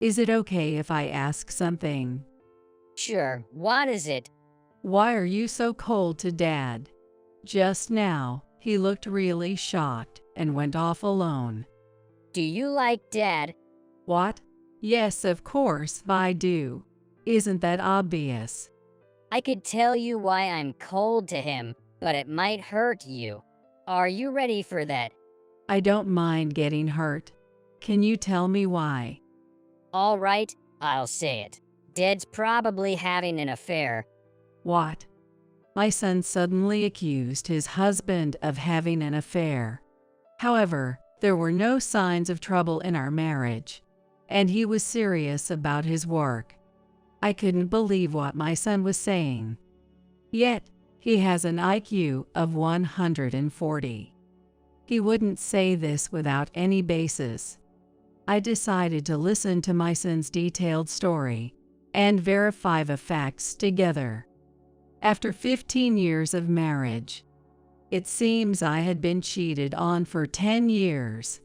Is it okay if I ask something? Sure, what is it? Why are you so cold to Dad? Just now, he looked really shocked and went off alone. Do you like Dad? What? Yes, of course, I do. Isn't that obvious? I could tell you why I'm cold to him, but it might hurt you. Are you ready for that? I don't mind getting hurt. Can you tell me why? All right, I'll say it. Dad's probably having an affair. What? My son suddenly accused his husband of having an affair. However, there were no signs of trouble in our marriage, and he was serious about his work. I couldn't believe what my son was saying. Yet, he has an IQ of 140. He wouldn't say this without any basis. I decided to listen to my son's detailed story and verify the facts together. After 15 years of marriage, it seems I had been cheated on for 10 years.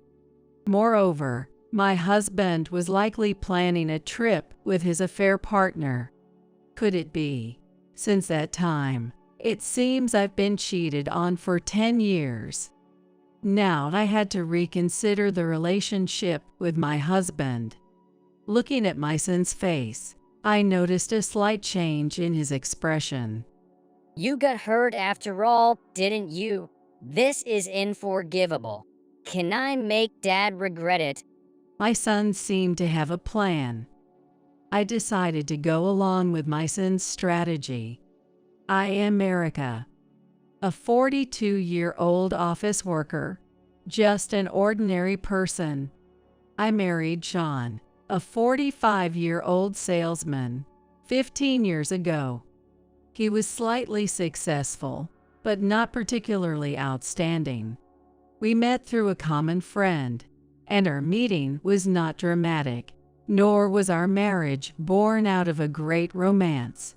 Moreover, my husband was likely planning a trip with his affair partner. Could it be? Since that time, it seems I've been cheated on for 10 years. Now I had to reconsider the relationship with my husband. Looking at my son's face, I noticed a slight change in his expression. You got hurt after all, didn't you? This is unforgivable. Can I make Dad regret it? My son seemed to have a plan. I decided to go along with my son's strategy. I am Erica, a 42-year-old office worker, just an ordinary person. I married Sean, a 45-year-old salesman, 15 years ago. He was slightly successful, but not particularly outstanding. We met through a common friend, and our meeting was not dramatic, nor was our marriage born out of a great romance.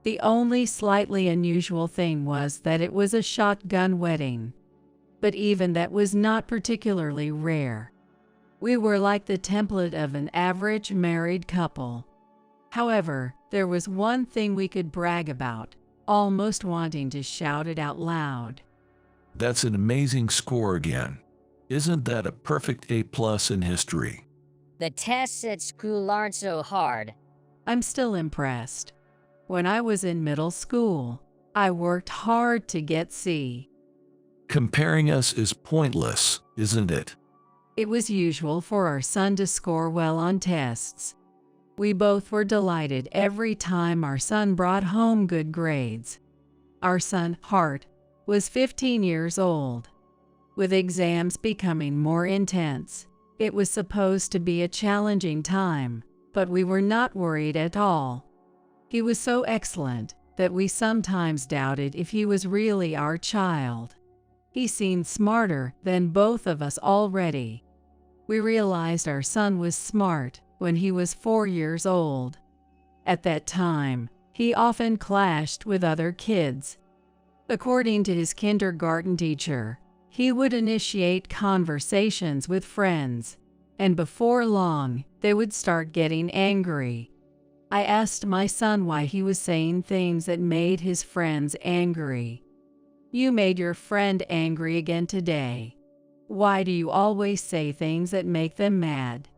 The only slightly unusual thing was that it was a shotgun wedding. But even that was not particularly rare. We were like the template of an average married couple. However, there was one thing we could brag about, almost wanting to shout it out loud. That's an amazing score again. Isn't that a perfect A+ in history? The tests at school aren't so hard. I'm still impressed. When I was in middle school, I worked hard to get C. Comparing us is pointless, isn't it? It was usual for our son to score well on tests. We both were delighted every time our son brought home good grades. Our son, Hart, was 15 years old. With exams becoming more intense, it was supposed to be a challenging time, but we were not worried at all. He was so excellent that we sometimes doubted if he was really our child. He seemed smarter than both of us already. We realized our son was smart when he was 4 years old. At that time, he often clashed with other kids. According to his kindergarten teacher, he would initiate conversations with friends, and before long, they would start getting angry. I asked my son why he was saying things that made his friends angry. You made your friend angry again today. Why do you always say things that make them mad?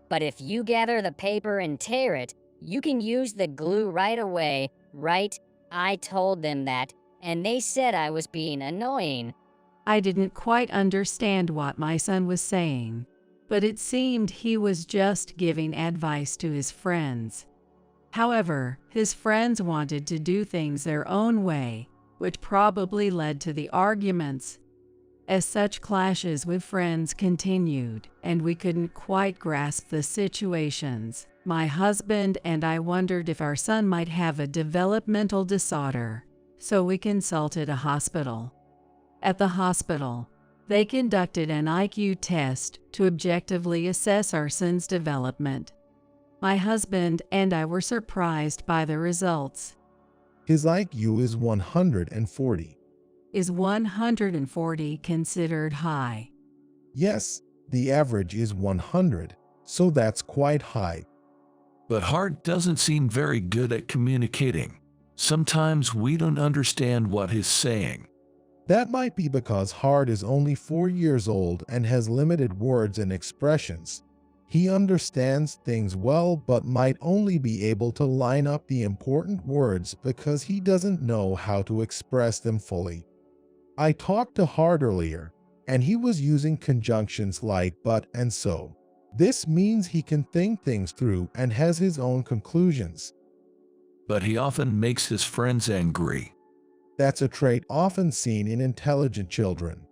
But if you gather the paper and tear it, you can use the glue right away, right? I told them that, and they said I was being annoying. I didn't quite understand what my son was saying, but it seemed he was just giving advice to his friends. However, his friends wanted to do things their own way, which probably led to the arguments. As such clashes with friends continued, and we couldn't quite grasp the situations, my husband and I wondered if our son might have a developmental disorder, so we consulted a hospital. At the hospital, they conducted an IQ test to objectively assess our son's development. My husband and I were surprised by the results. His IQ is 140. Is 140 considered high? Yes, the average is 100. so that's quite high. But Hart doesn't seem very good at communicating. Sometimes we don't understand what he's saying. That might be because Hart is only 4 years old and has limited words and expressions. He understands things well but might only be able to line up the important words because he doesn't know how to express them fully. I talked to Hart earlier, and he was using conjunctions like but and so. This means he can think things through and has his own conclusions. But he often makes his friends angry. That's a trait often seen in intelligent children.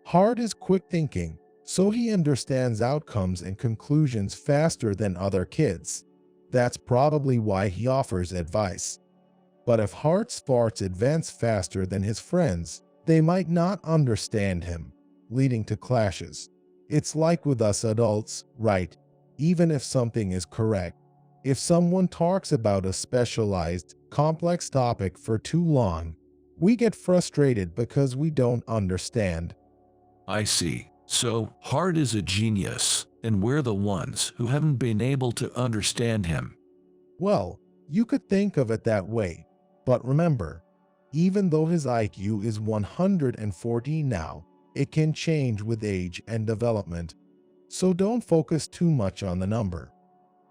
Hart is quick thinking, so he understands outcomes and conclusions faster than other kids. That's probably why he offers advice. But if Hart's thoughts advance faster than his friends, they might not understand him, leading to clashes. It's like with us adults, right? Even if something is correct, if someone talks about a specialized, complex topic for too long, we get frustrated because we don't understand. I see. So, Hart is a genius, and we're the ones who haven't been able to understand him. Well, you could think of it that way. But remember, even though his IQ is 140 now, it can change with age and development. So don't focus too much on the number.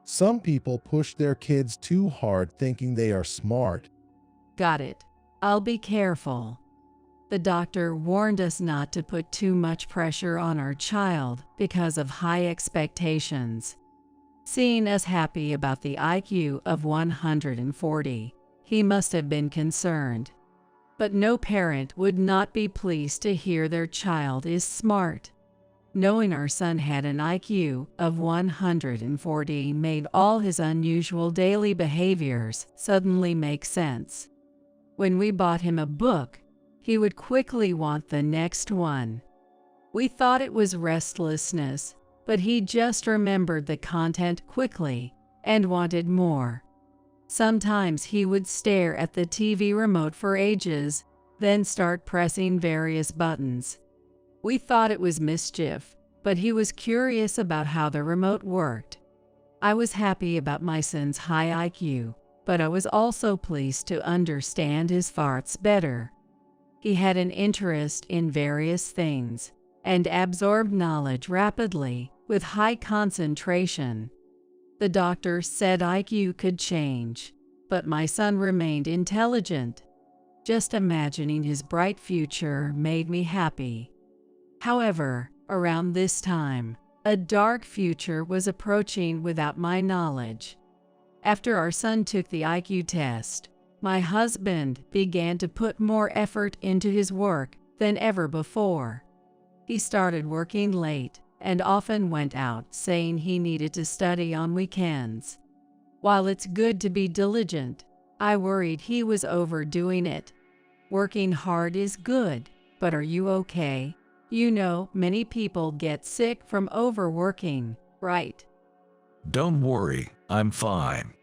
Some people push their kids too hard thinking they are smart. Got it. I'll be careful. The doctor warned us not to put too much pressure on our child because of high expectations. Seeing us happy about the IQ of 140, he must have been concerned. But no parent would not be pleased to hear their child is smart. Knowing our son had an IQ of 140 made all his unusual daily behaviors suddenly make sense. When we bought him a book, he would quickly want the next one. We thought it was restlessness, but he just remembered the content quickly and wanted more. Sometimes he would stare at the TV remote for ages, then start pressing various buttons. We thought it was mischief, but he was curious about how the remote worked. I was happy about my son's high IQ, but I was also pleased to understand his thoughts better. He had an interest in various things and absorbed knowledge rapidly with high concentration. The doctor said IQ could change, but my son remained intelligent. Just imagining his bright future made me happy. However, around this time, a dark future was approaching without my knowledge. After our son took the IQ test, my husband began to put more effort into his work than ever before. He started working late and often went out saying he needed to study on weekends. While it's good to be diligent, I worried he was overdoing it. Working hard is good, but are you okay? You know, many people get sick from overworking, right? Don't worry, I'm fine.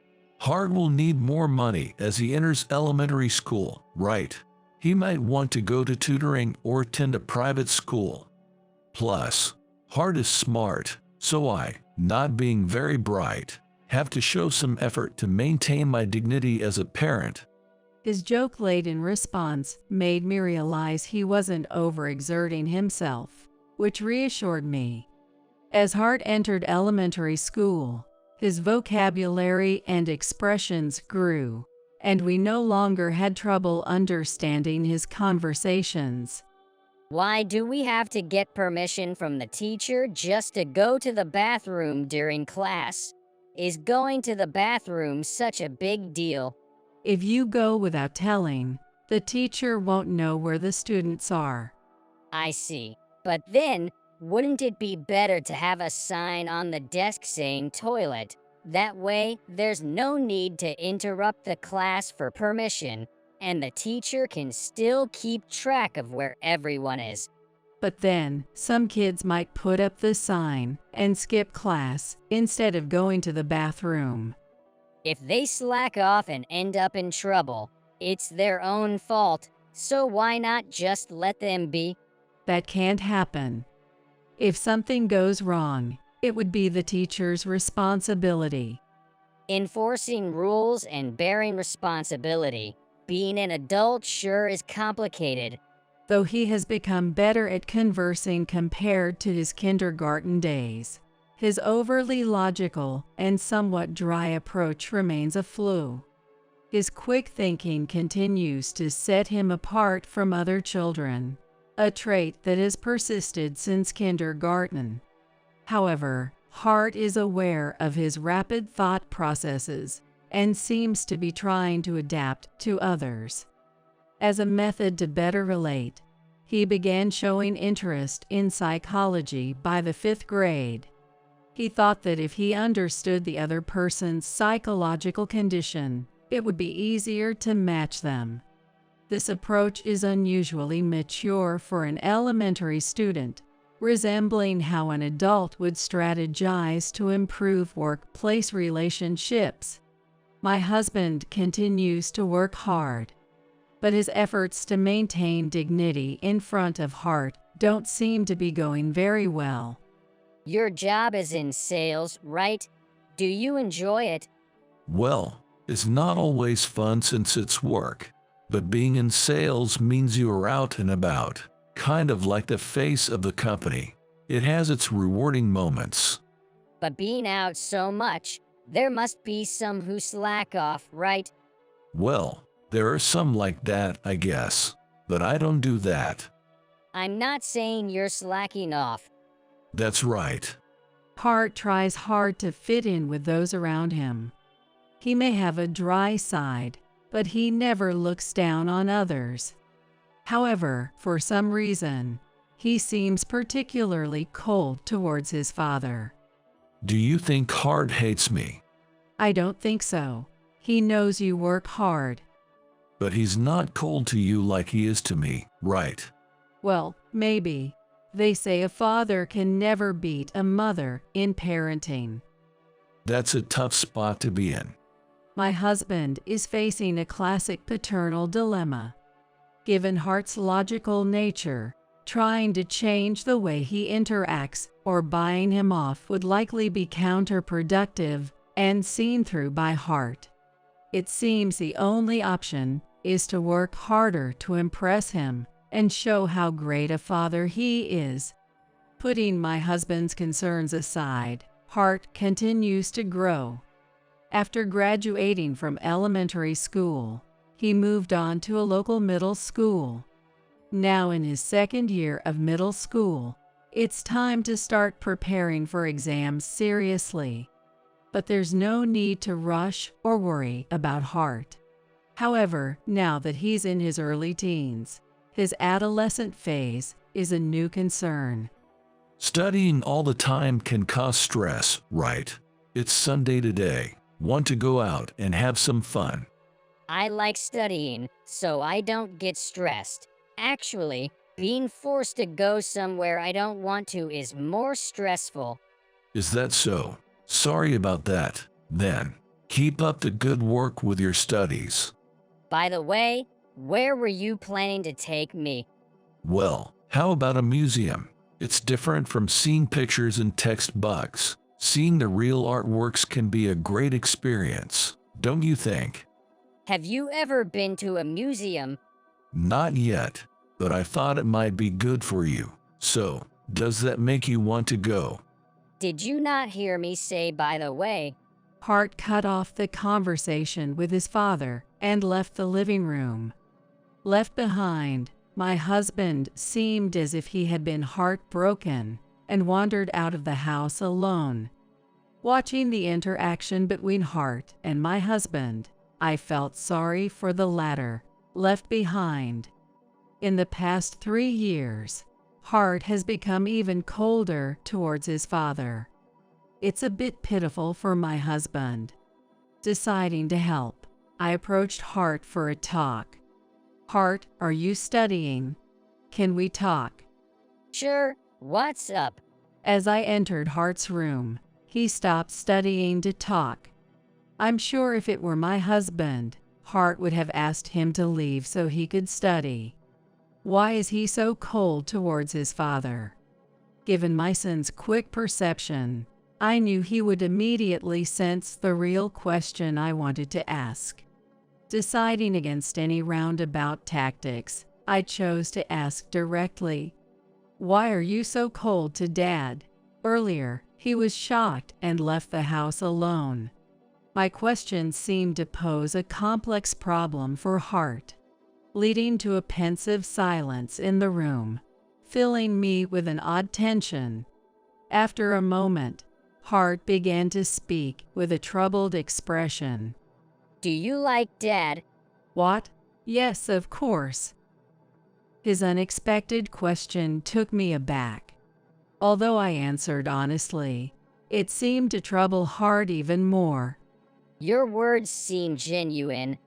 Hart will need more money as he enters elementary school, right? He might want to go to tutoring or attend a private school. Plus, Hart is smart, so I, not being very bright, have to show some effort to maintain my dignity as a parent. His joke-laden response made me realize he wasn't overexerting himself, which reassured me. As Hart entered elementary school, his vocabulary and expressions grew, and we no longer had trouble understanding his conversations. Why do we have to get permission from the teacher just to go to the bathroom during class? Is going to the bathroom such a big deal? If you go without telling, the teacher won't know where the students are. I see. But then, wouldn't it be better to have a sign on the desk saying toilet? That way, there's no need to interrupt the class for permission, and the teacher can still keep track of where everyone is. But then, some kids might put up the sign and skip class instead of going to the bathroom. If they slack off and end up in trouble, it's their own fault, so why not just let them be? That can't happen. If something goes wrong, It would be the teacher's responsibility. Enforcing rules and bearing responsibility. Being an adult sure is complicated. Though he has become better at conversing compared to his kindergarten days, his overly logical and somewhat dry approach remains a flaw. His quick thinking continues to set him apart from other children, a trait that has persisted since kindergarten. However, Hart is aware of his rapid thought processes and seems to be trying to adapt to others. As a method to better relate, he began showing interest in psychology by the 5th grade. He thought that if he understood the other person's psychological condition, it would be easier to match them. This approach is unusually mature for an elementary student, resembling how an adult would strategize to improve workplace relationships. My husband continues to work hard, but his efforts to maintain dignity in front of Hart don't seem to be going very well. Your job is in sales, right? Do you enjoy it? Well, it's not always fun since it's work, but being in sales means you are out and about, kind of like the face of the company. It has its rewarding moments. But being out so much, there must be some who slack off, right? Well, there are some like that, I guess, but I don't do that. I'm not saying you're slacking off. That's right. Hart tries hard to fit in with those around him. He may have a dry side, but he never looks down on others. However, for some reason, he seems particularly cold towards his father. Do you think Hart hates me? I don't think so. He knows you work hard. But he's not cold to you like he is to me, right? Well, maybe. They say a father can never beat a mother in parenting. That's a tough spot to be in. My husband is facing a classic paternal dilemma. Given Hart's logical nature, trying to change the way he interacts or buying him off would likely be counterproductive and seen through by Hart. It seems the only option is to work harder to impress him and show how great a father he is. Putting my husband's concerns aside, Hart continues to grow. After graduating from elementary school, he moved on to a local middle school. Now in his 2nd year of middle school, it's time to start preparing for exams seriously. But there's no need to rush or worry about Hart. However, now that he's in his early teens, his adolescent phase is a new concern. Studying all the time can cause stress, right? It's Sunday today. Want to go out and have some fun. I like studying, so I don't get stressed. Actually, being forced to go somewhere I don't want to is more stressful. Is that so? Sorry about that. Then, keep up the good work with your studies. By the way, where were you planning to take me? Well, how about a museum? It's different from seeing pictures and textbooks. Seeing the real artworks can be a great experience, don't you think? Have you ever been to a museum? Not yet, but I thought it might be good for you. So, does that make you want to go? Did you not hear me say, by the way? Hart cut off the conversation with his father and left the living room. Left behind, my husband seemed as if he had been heartbroken and wandered out of the house alone. Watching the interaction between Hart and my husband, I felt sorry for the latter, left behind. In the past 3 years, Hart has become even colder towards his father. It's a bit pitiful for my husband. Deciding to help, I approached Hart for a talk. Hart, are you studying? Can we talk? Sure, what's up? As I entered Hart's room, he stopped studying to talk. I'm sure if it were my husband, Hart would have asked him to leave so he could study. Why is he so cold towards his father? Given my son's quick perception, I knew he would immediately sense the real question I wanted to ask. Deciding against any roundabout tactics, I chose to ask directly, "Why are you so cold to Dad?" Earlier, he was shocked and left the house alone. My question seemed to pose a complex problem for Hart, leading to a pensive silence in the room, filling me with an odd tension. After a moment, Hart began to speak with a troubled expression. Do you like Dad? What? Yes, of course. His unexpected question took me aback. Although I answered honestly, it seemed to trouble Hart even more. Your words seem genuine.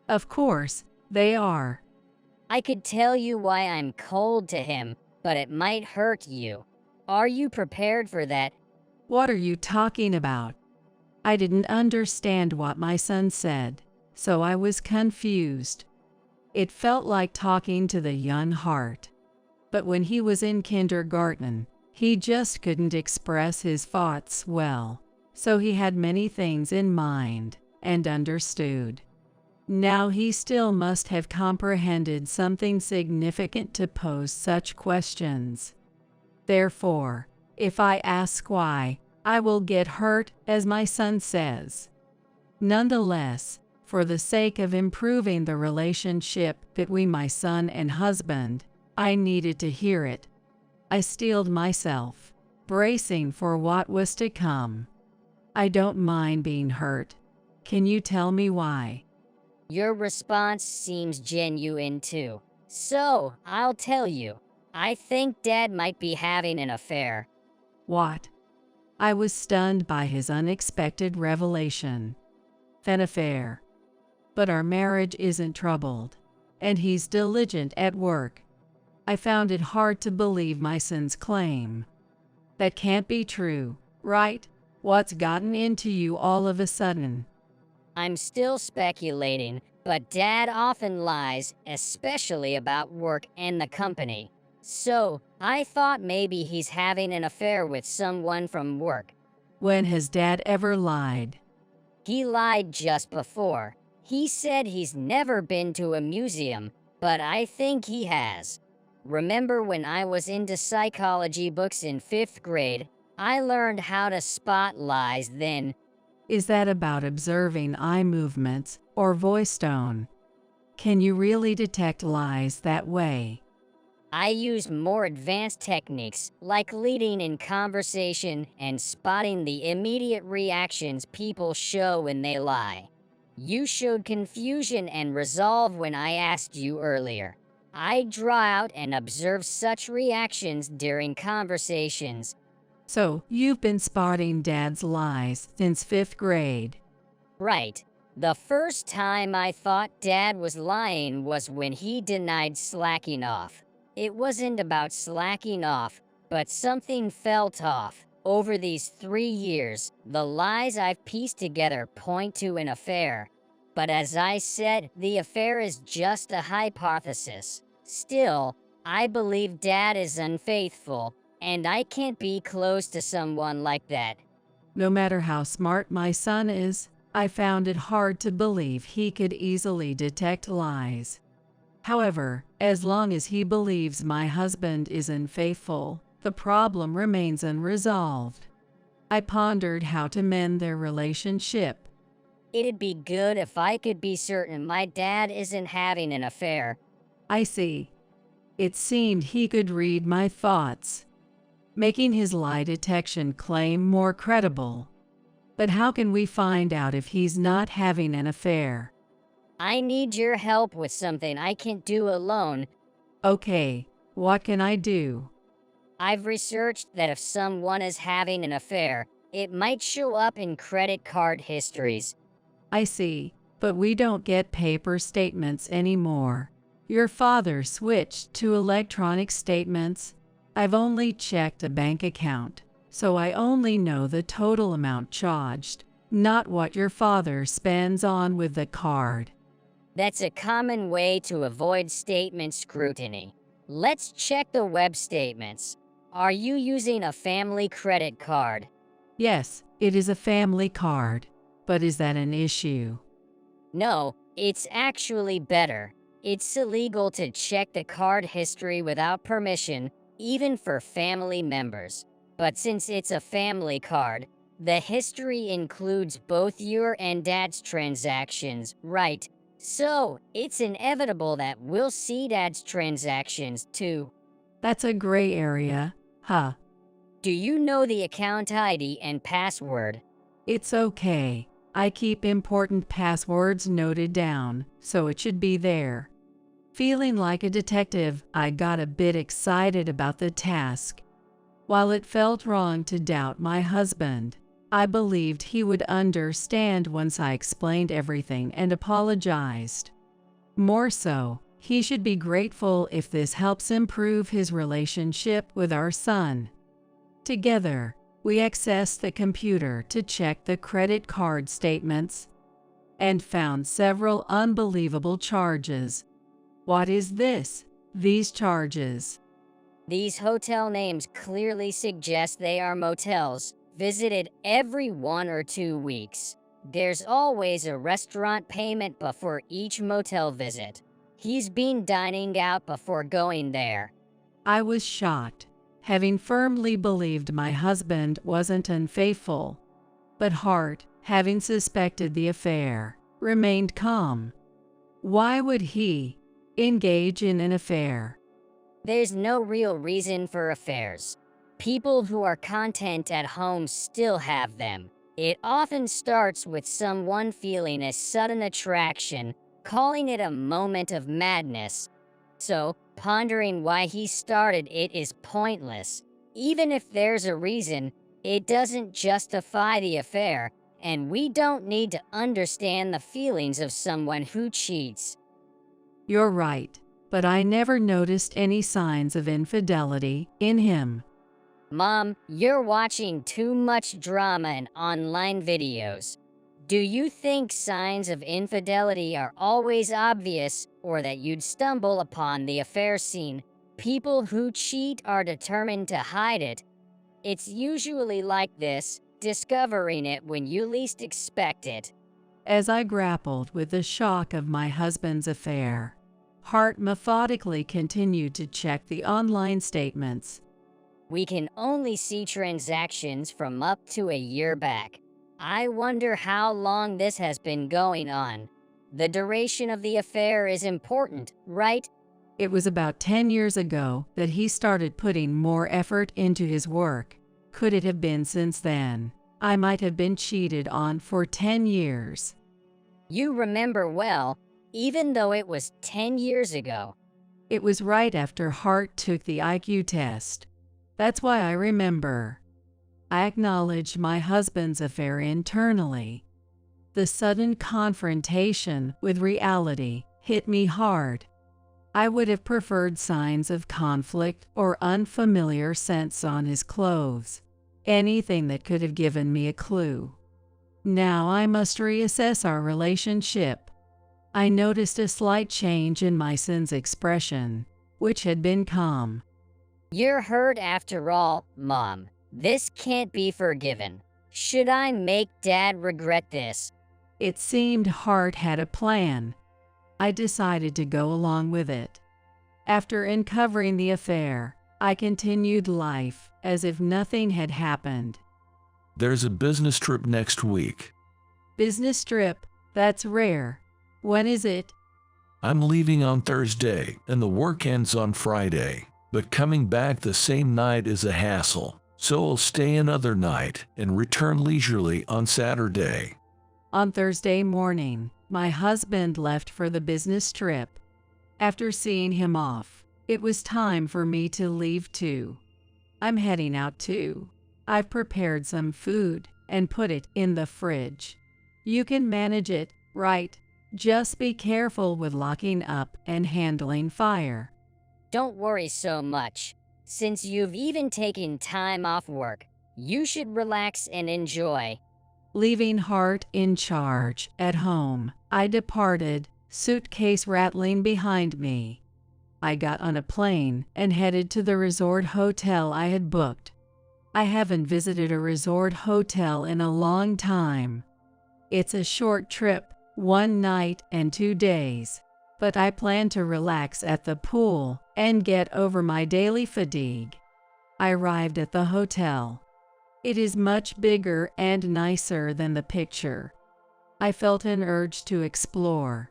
Of course, they are. I could tell you why I'm cold to him, but it might hurt you. Are you prepared for that? What are you talking about? I didn't understand what my son said, so I was confused. It felt like talking to the young Hart. But when he was in kindergarten, he just couldn't express his thoughts well, so he had many things in mind and understood. Now he still must have comprehended something significant to pose such questions. Therefore, if I ask why, I will get hurt, as my son says. Nonetheless, for the sake of improving the relationship between my son and husband, I needed to hear it. I steeled myself, bracing for what was to come. I don't mind being hurt. Can you tell me why? Your response seems genuine too. So, I'll tell you. I think Dad might be having an affair. What? I was stunned by his unexpected revelation. An affair. But our marriage isn't troubled, and he's diligent at work. I found it hard to believe my son's claim. That can't be true, right? What's gotten into you all of a sudden? I'm still speculating, but Dad often lies, especially about work and the company. So, I thought maybe he's having an affair with someone from work. When has Dad ever lied? He lied just before. He said he's never been to a museum, but I think he has. Remember when I was into psychology books in 5th grade? I learned how to spot lies then. Is that about observing eye movements or voice tone? Can you really detect lies that way? I use more advanced techniques, like leading in conversation and spotting the immediate reactions people show when they lie. You showed confusion and resolve when I asked you earlier. I draw out and observe such reactions during conversations. So, you've been spotting Dad's lies since 5th grade. Right. The first time I thought Dad was lying was when he denied slacking off. It wasn't about slacking off, but something felt off. Over these 3 years, the lies I've pieced together point to an affair. But as I said, the affair is just a hypothesis. Still, I believe Dad is unfaithful, and I can't be close to someone like that. No matter how smart my son is, I found it hard to believe he could easily detect lies. However, as long as he believes my husband is unfaithful, the problem remains unresolved. I pondered how to mend their relationship. It'd be good if I could be certain my dad isn't having an affair. I see. It seemed he could read my thoughts, making his lie detection claim more credible. But how can we find out if he's not having an affair? I need your help with something I can't do alone. Okay, what can I do? I've researched that if someone is having an affair, it might show up in credit card histories. I see, but we don't get paper statements anymore. Your father switched to electronic statements. I've only checked a bank account, so I only know the total amount charged, not what your father spends on with the card. That's a common way to avoid statement scrutiny. Let's check the web statements. Are you using a family credit card? Yes, it is a family card. But is that an issue? No, it's actually better. It's illegal to check the card history without permission, even for family members. But since it's a family card, the history includes both your and Dad's transactions, right? So, it's inevitable that we'll see Dad's transactions too. That's a gray area, huh? Do you know the account ID and password? It's okay. I keep important passwords noted down, so it should be there. Feeling like a detective, I got a bit excited about the task. While it felt wrong to doubt my husband, I believed he would understand once I explained everything and apologized. More so, he should be grateful if this helps improve his relationship with our son. Together, we accessed the computer to check the credit card statements and found several unbelievable charges. What is this? These charges? These hotel names clearly suggest they are motels, visited every 1 or 2 weeks. There's always a restaurant payment before each motel visit. He's been dining out before going there. I was shocked, having firmly believed my husband wasn't unfaithful. But Hart, having suspected the affair, remained calm. Why would he engage in an affair? There's no real reason for affairs. People who are content at home still have them. It often starts with someone feeling a sudden attraction, calling it a moment of madness. So, pondering why he started it is pointless. Even if there's a reason, it doesn't justify the affair, and we don't need to understand the feelings of someone who cheats. You're right, but I never noticed any signs of infidelity in him. Mom, you're watching too much drama and online videos. Do you think signs of infidelity are always obvious, or that you'd stumble upon the affair scene? People who cheat are determined to hide it. It's usually like this, discovering it when you least expect it. As I grappled with the shock of my husband's affair, Hart methodically continued to check the online statements. We can only see transactions from up to a year back. I wonder how long this has been going on. The duration of the affair is important, right? It was about 10 years ago that he started putting more effort into his work. Could it have been since then? I might have been cheated on for 10 years. You remember well, even though it was 10 years ago. It was right after Hart took the IQ test. That's why I remember. I acknowledged my husband's affair internally. The sudden confrontation with reality hit me hard. I would have preferred signs of conflict or unfamiliar scents on his clothes. Anything that could have given me a clue. Now I must reassess our relationship. I noticed a slight change in my son's expression, which had been calm. You're hurt after all, Mom. This can't be forgiven. Should I make Dad regret this? It seemed Hart had a plan. I decided to go along with it. After uncovering the affair, I continued life as if nothing had happened. There's a business trip next week. Business trip? That's rare. When is it? I'm leaving on Thursday, and the work ends on Friday. But coming back the same night is a hassle, so I'll stay another night and return leisurely on Saturday. On Thursday morning, my husband left for the business trip. After seeing him off, it was time for me to leave too. I'm heading out too. I've prepared some food and put it in the fridge. You can manage it, right? Just be careful with locking up and handling fire. Don't worry so much. Since you've even taken time off work, you should relax and enjoy. Leaving Hart in charge at home, I departed, suitcase rattling behind me. I got on a plane and headed to the resort hotel I had booked. I haven't visited a resort hotel in a long time. It's a short trip, 1 night and 2 days, but I plan to relax at the pool and get over my daily fatigue. I arrived at the hotel. It is much bigger and nicer than the picture. I felt an urge to explore.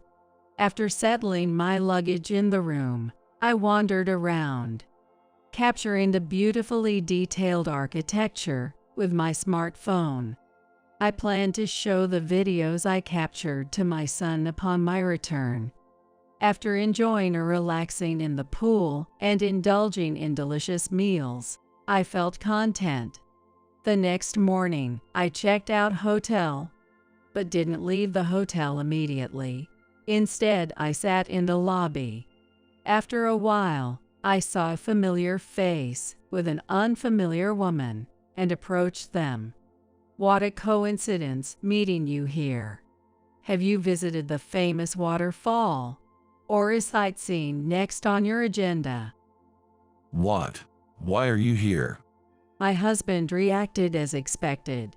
After settling my luggage in the room, I wandered around, capturing the beautifully detailed architecture with my smartphone. I plan to show the videos I captured to my son upon my return. After enjoying or relaxing in the pool and indulging in delicious meals, I felt content. The next morning, I checked out hotel, but didn't leave the hotel immediately. Instead, I sat in the lobby. After a while, I saw a familiar face with an unfamiliar woman and approached them. What a coincidence meeting you here. Have you visited the famous waterfall? Or is sightseeing next on your agenda? What? Why are you here? My husband reacted as expected.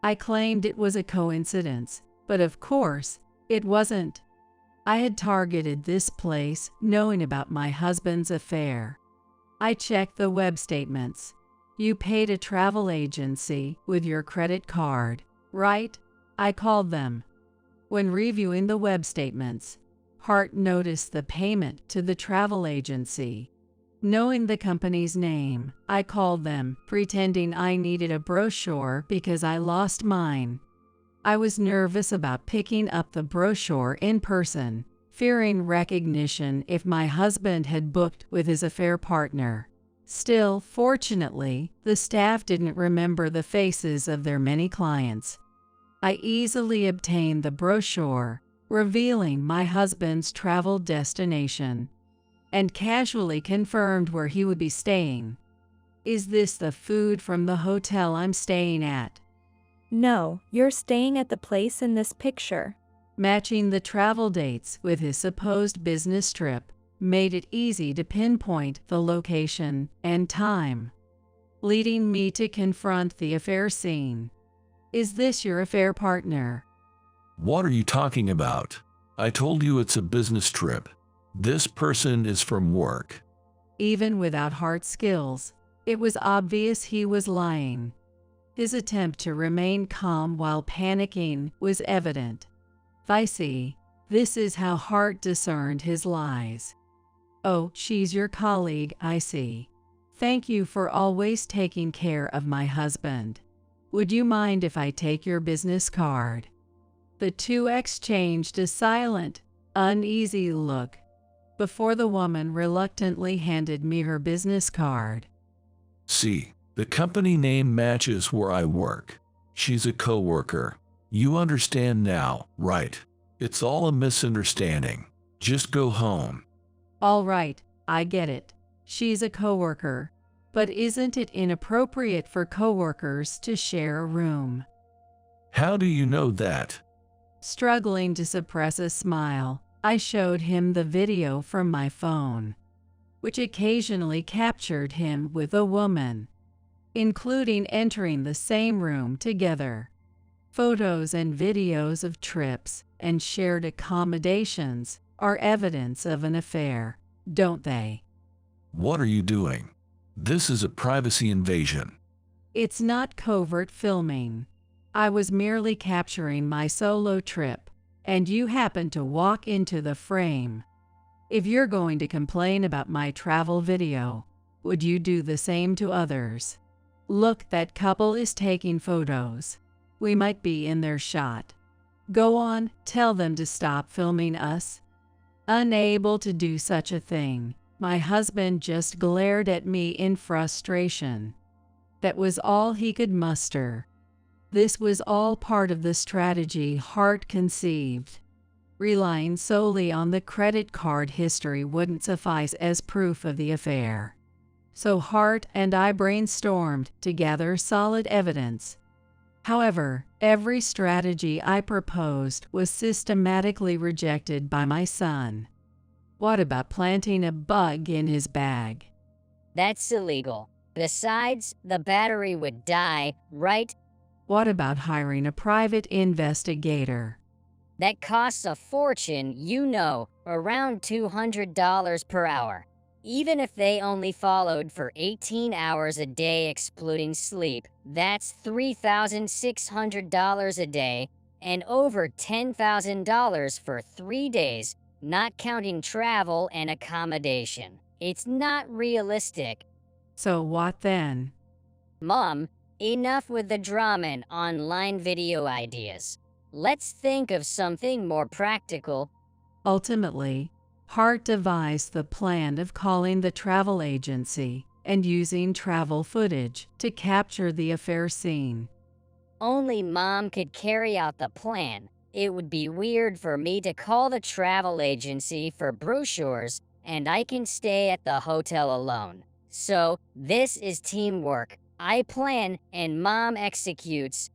I claimed it was a coincidence, but of course, it wasn't. I had targeted this place knowing about my husband's affair. I checked the web statements. You paid a travel agency with your credit card, right? I called them. When reviewing the web statements, Hart noticed the payment to the travel agency. Knowing the company's name, I called them, pretending I needed a brochure because I lost mine. I was nervous about picking up the brochure in person, fearing recognition if my husband had booked with his affair partner. Still, fortunately, the staff didn't remember the faces of their many clients. I easily obtained the brochure, revealing my husband's travel destination, and casually confirmed where he would be staying. Is this the food from the hotel I'm staying at? No, you're staying at the place in this picture. Matching the travel dates with his supposed business trip made it easy to pinpoint the location and time, leading me to confront the affair scene. Is this your affair partner? What are you talking about? I told you it's a business trip. This person is from work. Even without hard skills, it was obvious he was lying. His attempt to remain calm while panicking was evident. I see. This is how Hart discerned his lies. Oh, she's your colleague, I see. Thank you for always taking care of my husband. Would you mind if I take your business card? The two exchanged a silent, uneasy look before the woman reluctantly handed me her business card. See, the company name matches where I work. She's a coworker. You understand now, right? It's all a misunderstanding. Just go home. All right, I get it. She's a coworker. But isn't it inappropriate for coworkers to share a room? How do you know that? Struggling to suppress a smile, I showed him the video from my phone, which occasionally captured him with a woman, including entering the same room together. Photos and videos of trips and shared accommodations are evidence of an affair, don't they? What are you doing? This is a privacy invasion. It's not covert filming. I was merely capturing my solo trip, and you happened to walk into the frame. If you're going to complain about my travel video, would you do the same to others? Look, that couple is taking photos. We might be in their shot. Go on, tell them to stop filming us. Unable to do such a thing, my husband just glared at me in frustration. That was all he could muster. This was all part of the strategy Hart conceived. Relying solely on the credit card history wouldn't suffice as proof of the affair. So Hart and I brainstormed to gather solid evidence. However, every strategy I proposed was systematically rejected by my son. What about planting a bug in his bag? That's illegal. Besides, the battery would die, right? What about hiring a private investigator? That costs a fortune, around $200 per hour. Even if they only followed for 18 hours a day excluding sleep, that's $3,600 a day and over $10,000 for 3 days, not counting travel and accommodation. It's not realistic. So what then? Mom, enough with the drama and online video ideas. Let's think of something more practical. Ultimately, Hart devised the plan of calling the travel agency and using travel footage to capture the affair scene. Only Mom could carry out the plan. It would be weird for me to call the travel agency for brochures and I can stay at the hotel alone. So, this is teamwork. I plan and Mom executes.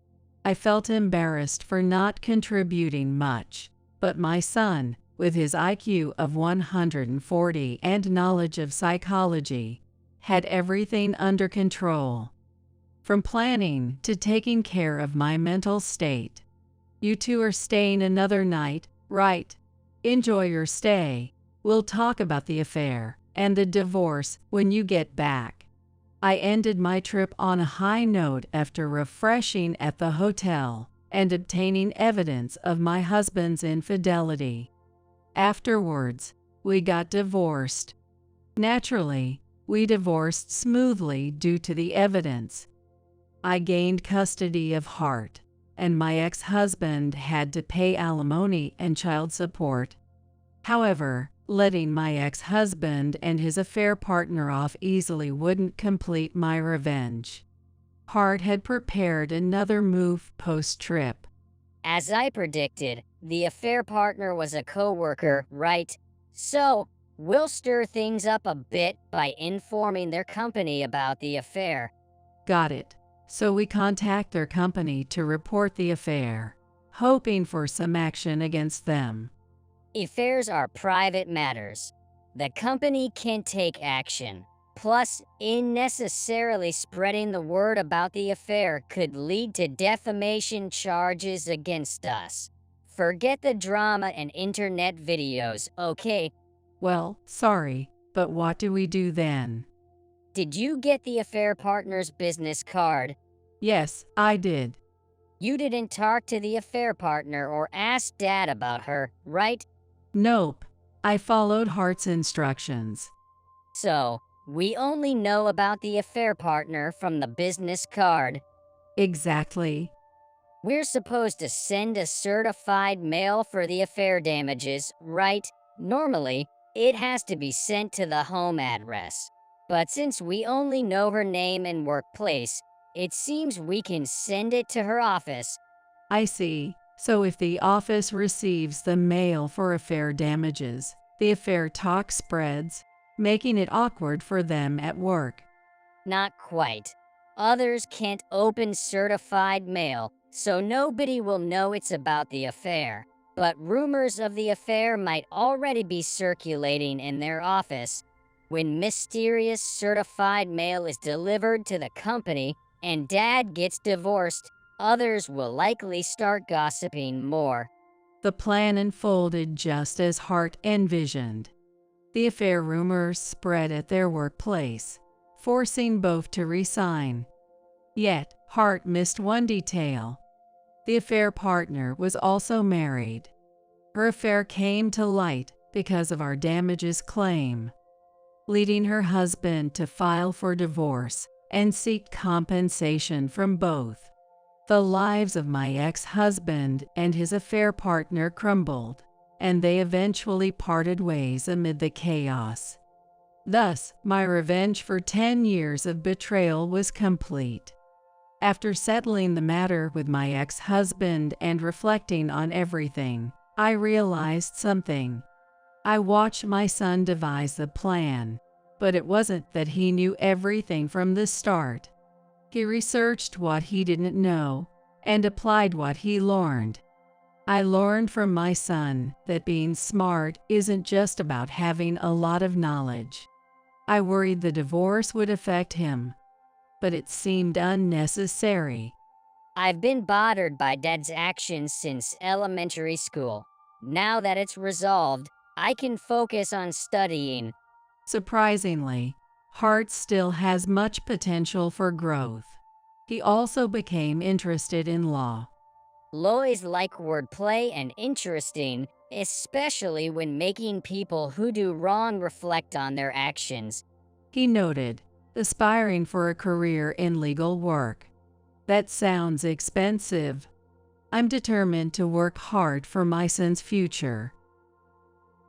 I felt embarrassed for not contributing much, but my son, with his IQ of 140 and knowledge of psychology, had everything under control. From planning to taking care of my mental state. You two are staying another night, right? Enjoy your stay. We'll talk about the affair and the divorce when you get back. I ended my trip on a high note after refreshing at the hotel and obtaining evidence of my husband's infidelity. Afterwards, we got divorced. Naturally, we divorced smoothly due to the evidence. I gained custody of Hart, and my ex-husband had to pay alimony and child support. However, letting my ex-husband and his affair partner off easily wouldn't complete my revenge. Hart had prepared another move post-trip. As I predicted, the affair partner was a coworker, right? So, we'll stir things up a bit by informing their company about the affair. Got it. So we contact their company to report the affair, hoping for some action against them. Affairs are private matters. The company can take action. Plus, unnecessarily spreading the word about the affair could lead to defamation charges against us. Forget the drama and internet videos, okay? Well, sorry, but what do we do then? Did you get the affair partner's business card? Yes, I did. You didn't talk to the affair partner or ask Dad about her, right? Nope. I followed Hart's instructions. So, we only know about the affair partner from the business card. Exactly. We're supposed to send a certified mail for the affair damages, right? Normally, it has to be sent to the home address. But since we only know her name and workplace, it seems we can send it to her office. I see. So if the office receives the mail for affair damages, the affair talk spreads, making it awkward for them at work. Not quite. Others can't open certified mail, so nobody will know it's about the affair. But rumors of the affair might already be circulating in their office. When mysterious certified mail is delivered to the company and Dad gets divorced, others will likely start gossiping more. The plan unfolded just as Hart envisioned. The affair rumors spread at their workplace, forcing both to resign. Yet, Hart missed one detail. The affair partner was also married. Her affair came to light because of our damages claim, leading her husband to file for divorce and seek compensation from both. The lives of my ex-husband and his affair partner crumbled, and they eventually parted ways amid the chaos. Thus, my revenge for 10 years of betrayal was complete. After settling the matter with my ex-husband and reflecting on everything, I realized something. I watched my son devise the plan, but it wasn't that he knew everything from the start. He researched what he didn't know and applied what he learned. I learned from my son that being smart isn't just about having a lot of knowledge. I worried the divorce would affect him, but it seemed unnecessary. I've been bothered by Dad's actions since elementary school. Now that it's resolved, I can focus on studying. Surprisingly, Hart still has much potential for growth. He also became interested in law. Lawyers like wordplay and interesting, especially when making people who do wrong reflect on their actions. He noted, aspiring for a career in legal work. That sounds expensive. I'm determined to work hard for my son's future.